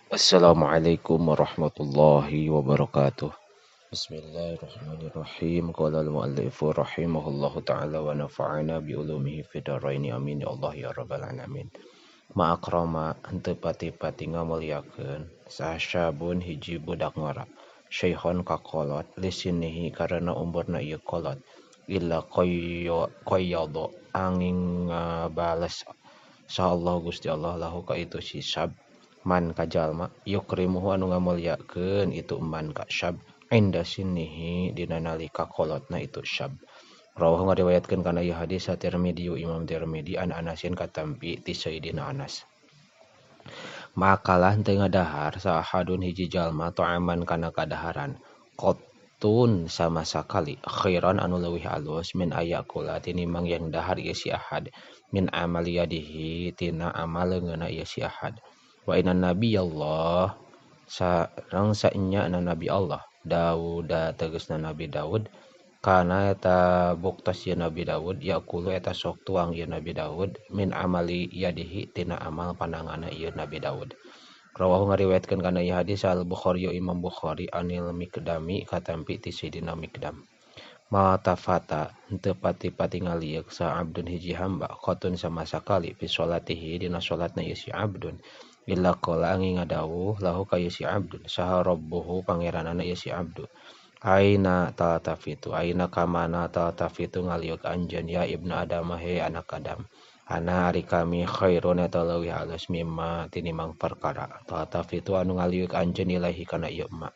Assalamualaikum warahmatullahi wabarakatuh. Bismillahirrahmanirrahim. Qala al-muallifu rahimahullahu ta'ala wa nafa'ana bi ulumihi fid dharain amin ya Allah ya rabbal alamin. Ma'akrama henteu pati-pati ngamuliakeun sasyabun hiji budak ngora. Syaihon kakolot lisinihi karena umurna ieu kolot. Illa qayyado angin bales sa Allah Gusti Allah lahu ka itu si syab man ka jalma yukrimuhu anu ngamuliakeun itu man ka syab inda sinihi dina nalika kolotna itu syab. Rawahu ngariwayatkeun kana ieu hadis Tirmidzi Imam Tirmidzi an Anasin katampi ti Sayyidina Anas. Makalah teu ngadahar sahadun hiji jalma ta'aman kana kadaharan qotun sama sakali khairan anu leuwih alus min ayakula tinimang yang dahar ieu si ahad min amaliyadihi tina amal leungeunna ieu si ahad. Wa inna nabiyallah sareng sanya nabi Allah Daud tegasna Nabi Daud kana eta buktos ieu Nabi Daud yaqulu eta sok tuang ieu Nabi Daud min amali yadihi tina amal pandanganna ieu Nabi Daud. Rawahu ngariwayatkeun kana ieu hadis Al Bukhari Imam Bukhari anil Miqdami katampi ti Sayyidina Miqdam. Ma tafata henteu pati-pati ngaliuk sa abdun hiji hamba qotun sama sakali fi sholatihi dina salatna ieu si abdun illa qala angin ngadawuh lahu ka ieu si abdun saha rabbuhu pangeranana ieu si abdu aina taltafitu aina kamana taltafitu ngaliuk anjeun ya ibnu adam he anak adam ana ari kami khairun eta leuwih alus mimma tinimang perkara taltafitu anu ngaliuk anjeun ilahi kana ieu ma.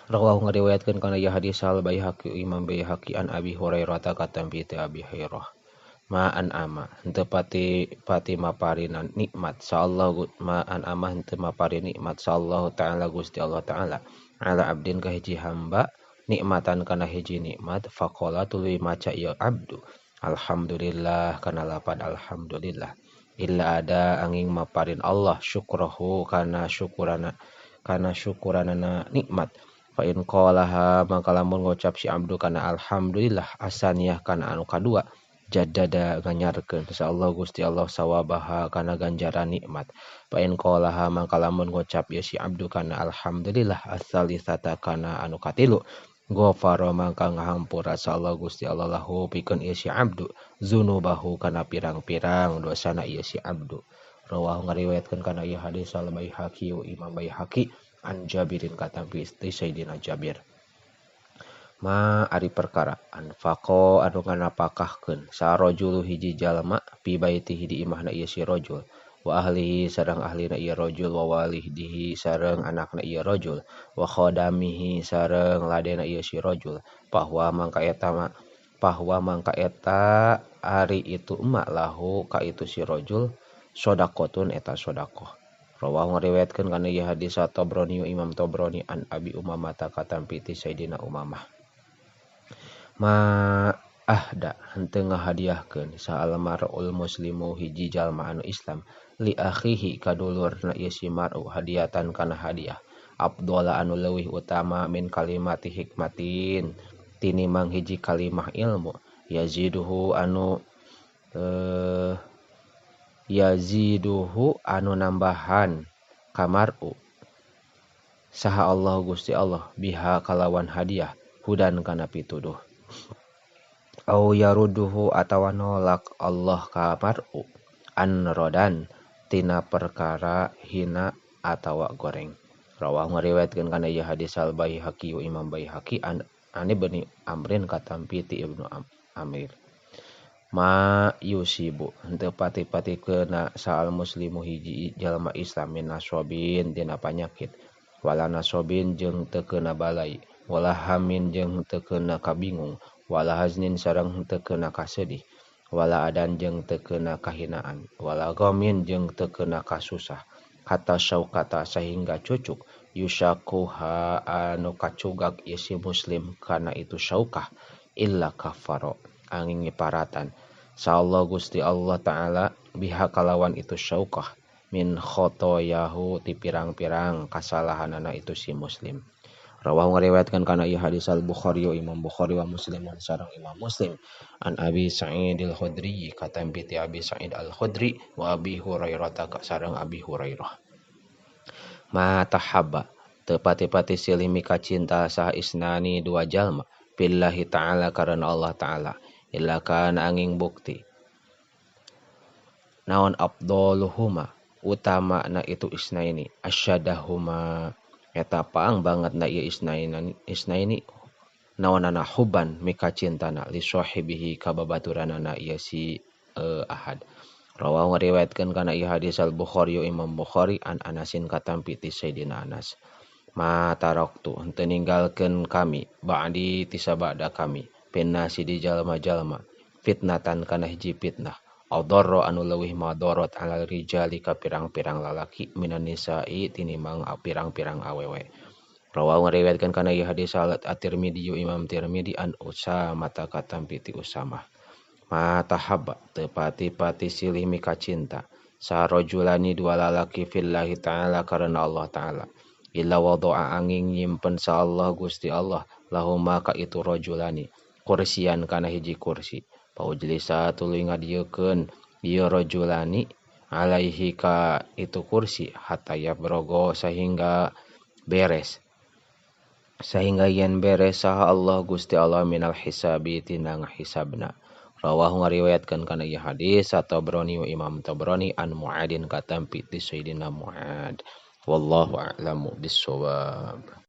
Rawahu ngariwayatkeun kana ieu hadis Al Baihaqi Imam Baihaqi an Abi Hurairah katampi ti Abi Hurairah. Ma'an ama henteu pati maparinan nikmat sallallahu ma'an ama henteu mapari nikmat sallallahu taala Gusti Allah taala ala abdin ka hiji hamba nikmatan kana hiji nikmat faqala tuluy maca ieu abdu alhamdulillah kana lapad alhamdulillah illa ada angin maparin Allah syukrahu kana syukuranana nikmat fa in qalaha maka lamun ngucap si abdu kana alhamdulillah asaniyah kana anu kadua jaddada nganyarkeun insyaallah Gusti Allah sawabaha kana ganjaran nikmat fa in qalaha mangka lamun ngucap ya si abdu kana alhamdulillah as-salisata kana anu katilu ghafara mangka ngahampura Allah Gusti Allah lahu pikeun ieu si abdu zunubahu kana pirang-pirang dosana ieu si abdu. Rawahu ngariwayatkeun kana ieu hadis Al Baihaqi Imam Baihaqi an Jabirin katampi istri Sayyidina Jabir. Ma ari perkara anfaqo anu nganapakahkeun sarojulu hiji jalma pi baitihi di imahna ieu si rajul wa ahlihi sareng ahlina ieu rajul wa walidihi sareng anakna ieu rajul wa khadamihi sareng ladena ieu si rajul bahwa mangka eta ari itu emak lahu ka itu si rajul sodaqotun eta sodaqoh. Rawahu ngariwayatkeun kana ieu hadis Tabrani Imam Tabrani an Abi Umamah katampi ti Sayyidina Umamah. Ma ahda henteu ngahadiahkeun sa almar'ul muslimu hiji jalma anu Islam li akhihi kadulurna ieu si mar'u hadiatan kana hadiah afdhala anu leuwih utama min kalimati hikmatin tinimang hiji kalimah ilmu yaziduhu anu nambahan kamar'u saha Allah Gusti Allah biha kalawan hadiah hudan kana pituduh au yaruduhu atawa nolak Allah ka mar'u anrodan tina perkara hina atawa goreng. Rawahu ngariwayatkeun kana ieu hadis Al Baihaqi Imam Baihaqi an Ibnu Amrin katampi ti Ibnu Amir. Ma yusibu henteu pati-pati keuna saal muslimu hiji jalma Islam min nasobin dina panyakit wala nasobin jeung teu keuna balai wala hamin jeung teu keuna kabingung wala haznin sareng teu keuna kasedih wala adan jeung teu keuna kahinaan wala ghamin jeung teu keuna kasusah kata syaukata sehingga cucuk yusakuha anu kacugak isi muslim kana itu syaukah illa kafaro angin ngiparatan sallallahu Gusti Allah taala biha kalawan itu syaukah min khotoyahu ti pirang-pirang kasalahanana itu si muslim. Rawahu ngariwayatkeun kana ieu hadis Al Bukhari Imam Bukhari wa Muslim sareng Imam Muslim an Abi Sa'id Al-Khudri katampi ti Abi Sa'id Al-Khudri wa Abi Hurairah sareng Abi Hurairah. Ma tahabba teu pati-pati silih mika cinta saha isnani dua jalma billahi ta'ala karena Allah ta'ala illa kana angin bukti naon afdaluhuma utama na itu isnaini asyadahuma eta paang banget na ieu isnaini naonana huban mika cintana li sahibihi ka babaturanana ieu si Ahad. Rawahu ngariwayatkeun kana ieu hadis al Bukhari Imam Bukhari an Anasin katampi ti Sayyidina Anas. Ma taraktu henteu ninggalkeun kami ba'di ti sabada kami pinnasi di jalma-jalma fitnatan kana hiji fitnah adorro anu leuwih madorot alal rijali ka pirang-pirang lalaki minan nisa'i tinimbang pirang-pirang awewe. Rawahu ngariwayatkeun kana ieu hadis al At-Tirmidzi Imam Tirmidzi an Usamah katampi ti Usamah. Ma tahabba teu pati-pati silih mika cinta sarojulani dua lalaki fillahi ta'ala karena Allah ta'ala illa wadu'a angin nyimpen sa Allah Gusti Allah lahuma ka itu rojulani kursian kana hiji kursi paujlisa tuluy ngadiekeun ieu rojulani alaihi ka itu kursi hatta yabrogo sehingga yen beres saha Allah Gusti Allah minal hisabi tina ngahisabna. Rawahu ngariwayatkeun kana ieu hadis At-Tabrani Imam Tabrani an Mu'adin katampi ti Sayyidina Mu'ad. Wallahu a'lamu bissawab.